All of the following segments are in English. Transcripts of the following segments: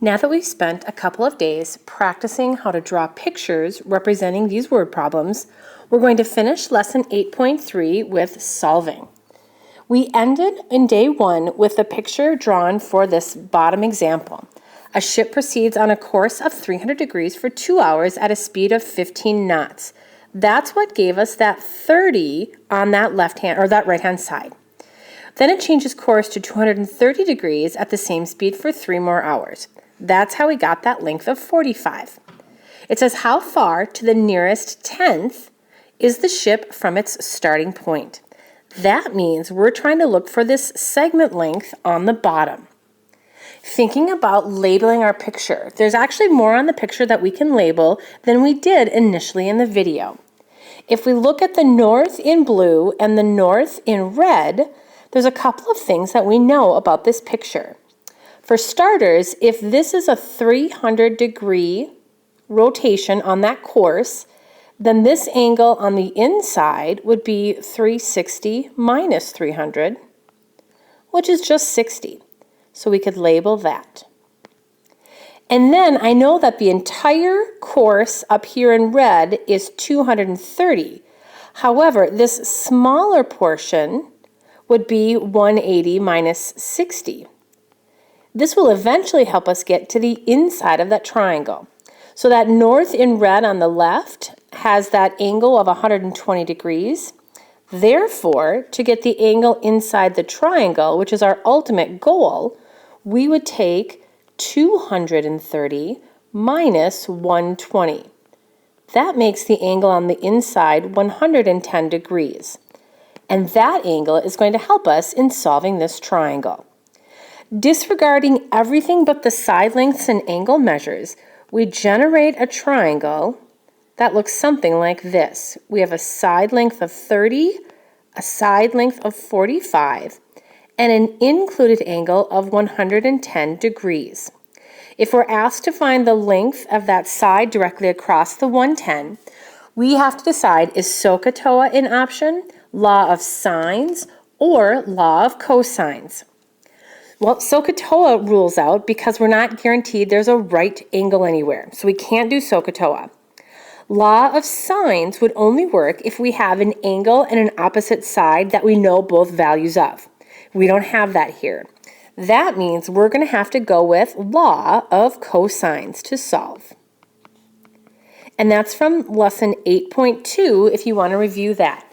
Now that we've spent a couple of days practicing how to draw pictures representing these word problems, we're going to finish lesson 8.3 with solving. We ended in day 1 with the picture drawn for this bottom example. A ship proceeds on a course of 300 degrees for 2 hours at a speed of 15 knots. That's what gave us that 30 on that left-hand or that right-hand side. Then it changes course to 230 degrees at the same speed for 3 more hours. That's how we got that length of 45. It says how far to the nearest tenth is the ship from its starting point. That means we're trying to look for this segment length on the bottom. Thinking about labeling our picture, there's actually more on the picture that we can label than we did initially in the video. If we look at the north in blue and the north in red, there's a couple of things that we know about this picture. For starters, if this is a 300-degree rotation on that course, then this angle on the inside would be 360 minus 300, which is just 60. So we could label that. And then I know that the entire course up here in red is 230. However, this smaller portion would be 180 minus 60. This will eventually help us get to the inside of that triangle. So that north in red on the left has that angle of 120 degrees. Therefore, to get the angle inside the triangle, which is our ultimate goal, we would take 230 minus 120. That makes the angle on the inside 110 degrees. And that angle is going to help us in solving this triangle. Disregarding everything but the side lengths and angle measures, we generate a triangle that looks something like this. We have a side length of 30, a side length of 45, and an included angle of 110 degrees. If we're asked to find the length of that side directly across the 110, we have to decide, is SOHCAHTOA an option, law of sines, or law of cosines? Well, SOHCAHTOA rules out because we're not guaranteed there's a right angle anywhere, so we can't do SOHCAHTOA. Law of sines would only work if we have an angle and an opposite side that we know both values of. We don't have that here. That means we're going to have to go with law of cosines to solve. And that's from lesson 8.2 if you want to review that.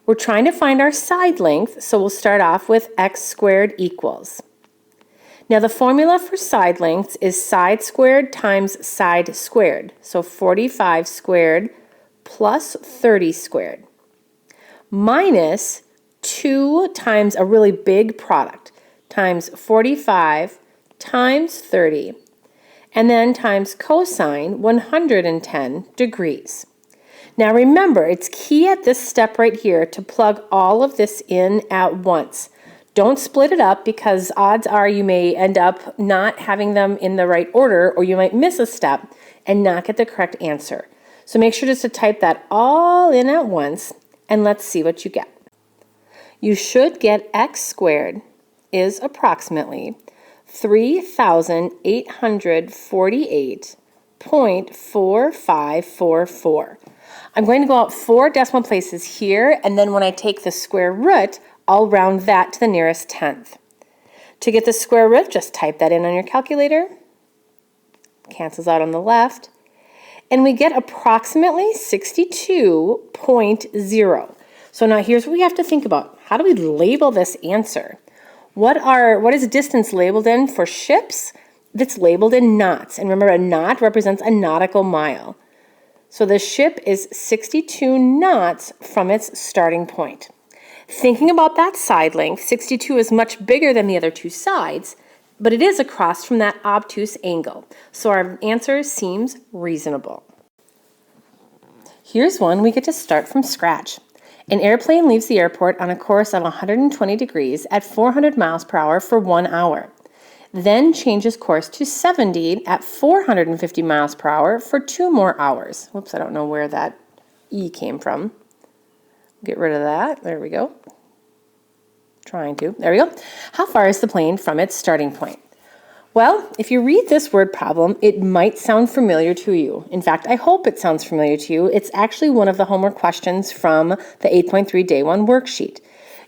We're trying to find our side length, so we'll start off with x squared equals. Now the formula for side lengths is side squared times side squared. So 45 squared plus 30 squared minus 2 times a really big product times 45 times 30 and then times cosine 110 degrees. Now remember, it's key at this step right here to plug all of this in at once. Don't split it up because odds are you may end up not having them in the right order, or you might miss a step and not get the correct answer. So make sure just to type that all in at once and let's see what you get. You should get x squared is approximately 3,848.4544. I'm going to go out 4 decimal places here, and then when I take the square root, I'll round that to the nearest tenth. To get the square root, just type that in on your calculator. Cancels out on the left. And we get approximately 62.0. So now here's what we have to think about. How do we label this answer? What is distance labeled in for ships? It's labeled in knots. And remember, a knot represents a nautical mile. So the ship is 62 knots from its starting point. Thinking about that side length, 62 is much bigger than the other 2 sides, but it is across from that obtuse angle. So our answer seems reasonable. Here's one we get to start from scratch. An airplane leaves the airport on a course of 120 degrees at 400 miles per hour for 1 hour. Then changes course to 70 at 450 miles per hour for 2 more hours. Whoops, I don't know where that E came from. Get rid of that. There we go. There we go. How far is the plane from its starting point? Well, if you read this word problem, it might sound familiar to you. In fact, I hope it sounds familiar to you. It's actually one of the homework questions from the 8.3 Day 1 worksheet.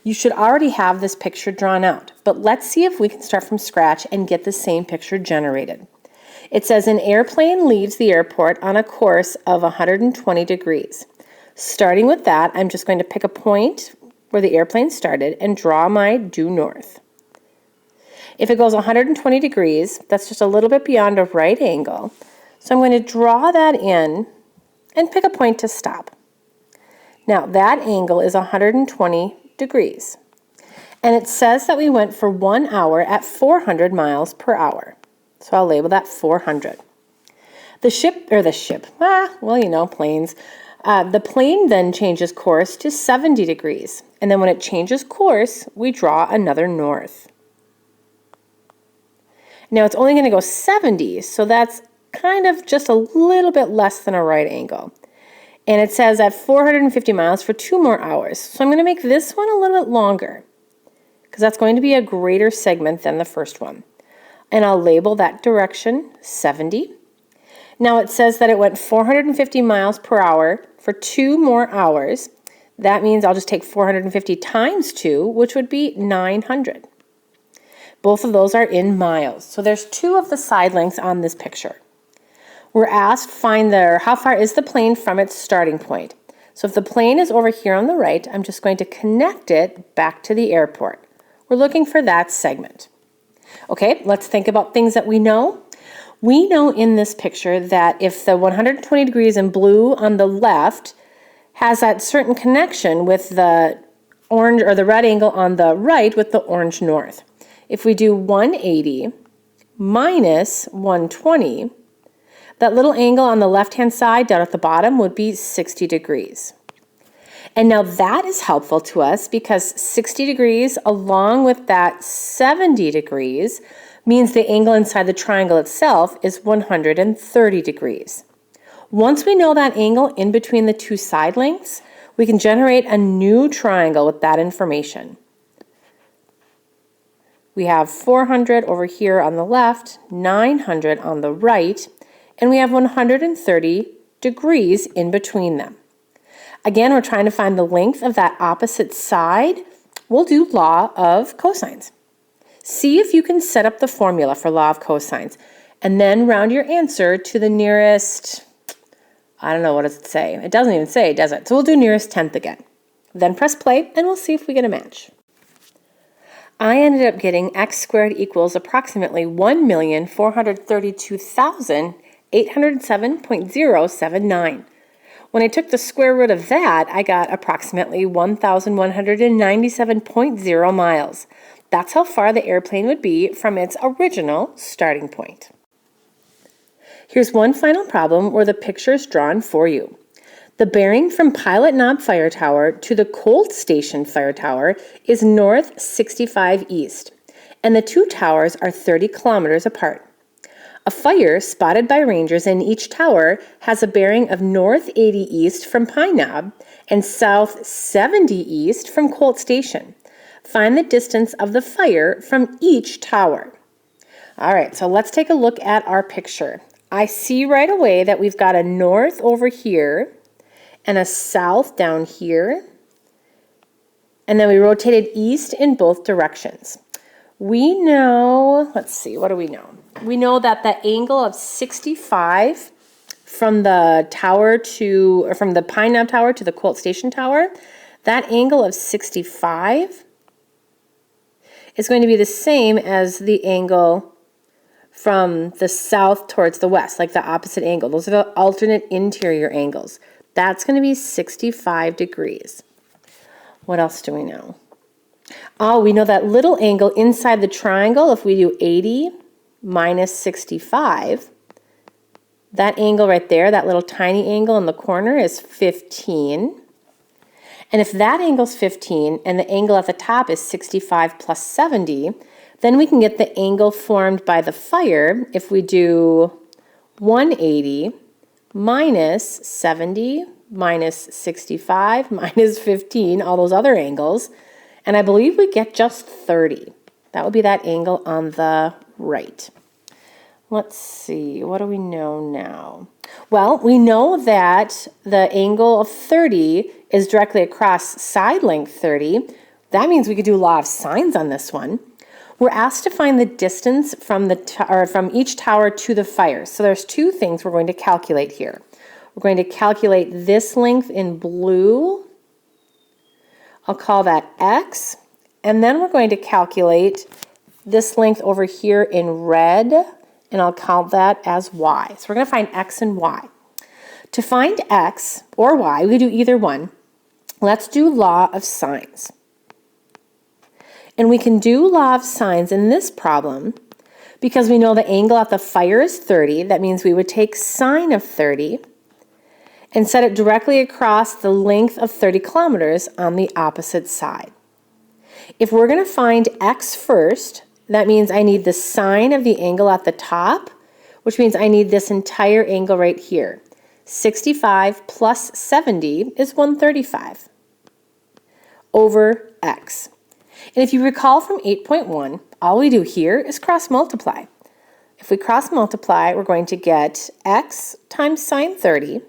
You should already have this picture drawn out, but let's see if we can start from scratch and get the same picture generated. It says an airplane leaves the airport on a course of 120 degrees. Starting with that, I'm just going to pick a point where the airplane started and draw my due north. If it goes 120 degrees, that's just a little bit beyond a right angle. So I'm going to draw that in and pick a point to stop. Now that angle is 120 degrees. And it says that we went for 1 hour at 400 miles per hour. So I'll label that 400. Planes. The plane then changes course to 70 degrees. And then when it changes course, we draw another north. Now it's only going to go 70, so that's kind of just a little bit less than a right angle. And it says at 450 miles for 2 more hours. So I'm going to make this one a little bit longer because that's going to be a greater segment than the first one. And I'll label that direction 70. Now it says that it went 450 miles per hour for 2 more hours. That means I'll just take 450 times 2, which would be 900. Both of those are in miles. So there's 2 of the side lengths on this picture. We're asked how far is the plane from its starting point. So if the plane is over here on the right, I'm just going to connect it back to the airport. We're looking for that segment. Okay, let's think about things that we know. We know in this picture that if the 120 degrees in blue on the left has that certain connection with the orange or the red angle on the right with the orange north. If we do 180 minus 120, that little angle on the left-hand side down at the bottom would be 60 degrees. And now that is helpful to us because 60 degrees along with that 70 degrees means the angle inside the triangle itself is 130 degrees. Once we know that angle in between the 2 side lengths, we can generate a new triangle with that information. We have 400 over here on the left, 900 on the right, and we have 130 degrees in between them. Again, we're trying to find the length of that opposite side. We'll do law of cosines. See if you can set up the formula for law of cosines, and then round your answer to the nearest, I don't know, what does it say? It doesn't even say, does it? So we'll do nearest tenth again. Then press play, and we'll see if we get a match. I ended up getting x squared equals approximately 1,432,807.079. When I took the square root of that, I got approximately 1,197.0 miles. That's how far the airplane would be from its original starting point. Here's one final problem where the picture is drawn for you. The bearing from Pilot Knob Fire Tower to the Colt Station Fire Tower is north 65 east, and the 2 towers are 30 kilometers apart. A fire spotted by rangers in each tower has a bearing of north 80 east from Pine Knob and south 70 east from Colt Station. Find the distance of the fire from each tower. All right, so let's take a look at our picture. I see right away that we've got a north over here and a south down here, and then we rotated east in both directions. We know, let's see, what do we know? We know that the angle of 65 from the tower to, or from the Pine Knob Tower to the Colt Station Tower, that angle of 65 is going to be the same as the angle from the south towards the west, like the opposite angle. Those are the alternate interior angles. That's going to be 65 degrees. What else do we know? Oh, we know that little angle inside the triangle, if we do 80 minus 65, that angle right there, that little tiny angle in the corner is 15. And if that angle is 15 and the angle at the top is 65 plus 70, then we can get the angle formed by the fire if we do 180 minus 70 minus 65 minus 15, all those other angles. And I believe we get just 30. That would be that angle on the right. let's see, what do we know now? Well, we know that the angle of 30 is directly across side length 30. That means we could do law of sines on this one. We're asked to find the distance from from each tower to the fire. So there's two things we're going to calculate here. We're going to calculate this length in blue. I'll call that X. And then we're going to calculate this length over here in red, and I'll count that as Y. So we're going to find X and Y. To find X or Y, we do either one. Let's do law of sines. And we can do law of sines in this problem because we know the angle at the fire is 30. That means we would take sine of 30 and set it directly across the length of 30 kilometers on the opposite side. If we're going to find X first, that means I need the sine of the angle at the top, which means I need this entire angle right here. 65 plus 70 is 135 over X. And if you recall from 8.1, all we do here is cross multiply. If we cross multiply, we're going to get X times sine 30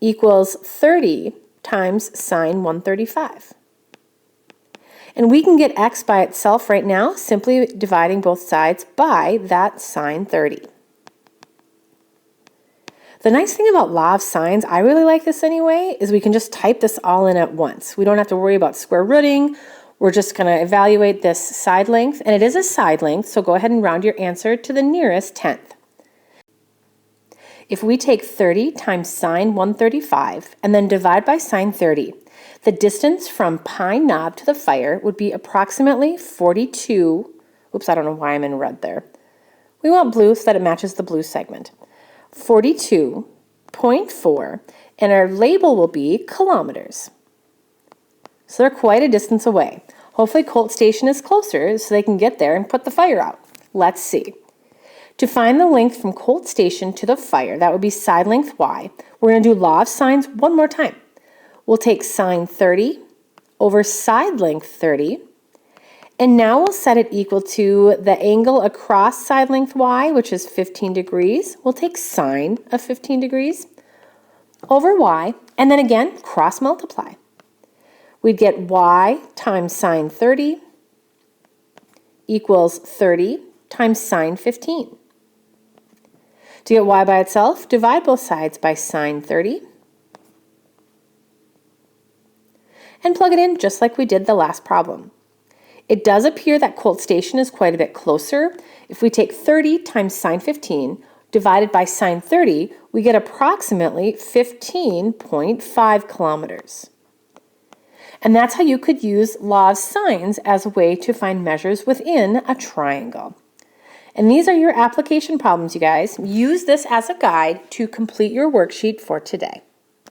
equals 30 times sine 135. And we can get X by itself right now, simply dividing both sides by that sine 30. The nice thing about law of sines, I really like this anyway, is we can just type this all in at once. We don't have to worry about square rooting. We're just going to evaluate this side length, and it is a side length, so go ahead and round your answer to the nearest tenth. If we take 30 times sine 135 and then divide by sine 30, the distance from Pine Knob to the fire would be approximately 42. Oops, I don't know why I'm in red there. We want blue so that it matches the blue segment. 42.4, and our label will be kilometers. So they're quite a distance away. Hopefully Colt Station is closer so they can get there and put the fire out. Let's see. To find the length from Colt Station to the fire, that would be side length Y, we're going to do law of sines one more time. We'll take sine 30 over side length 30, and now we'll set it equal to the angle across side length Y, which is 15 degrees. We'll take sine of 15 degrees over Y, and then again, cross multiply. We'd get Y times sine 30 equals 30 times sine 15. To get Y by itself, divide both sides by sine 30 and plug it in just like we did the last problem. It does appear that Colt Station is quite a bit closer. If we take 30 times sine 15 divided by sine 30, we get approximately 15.5 kilometers. And that's how you could use law of sines as a way to find measures within a triangle. And these are your application problems, you guys. Use this as a guide to complete your worksheet for today.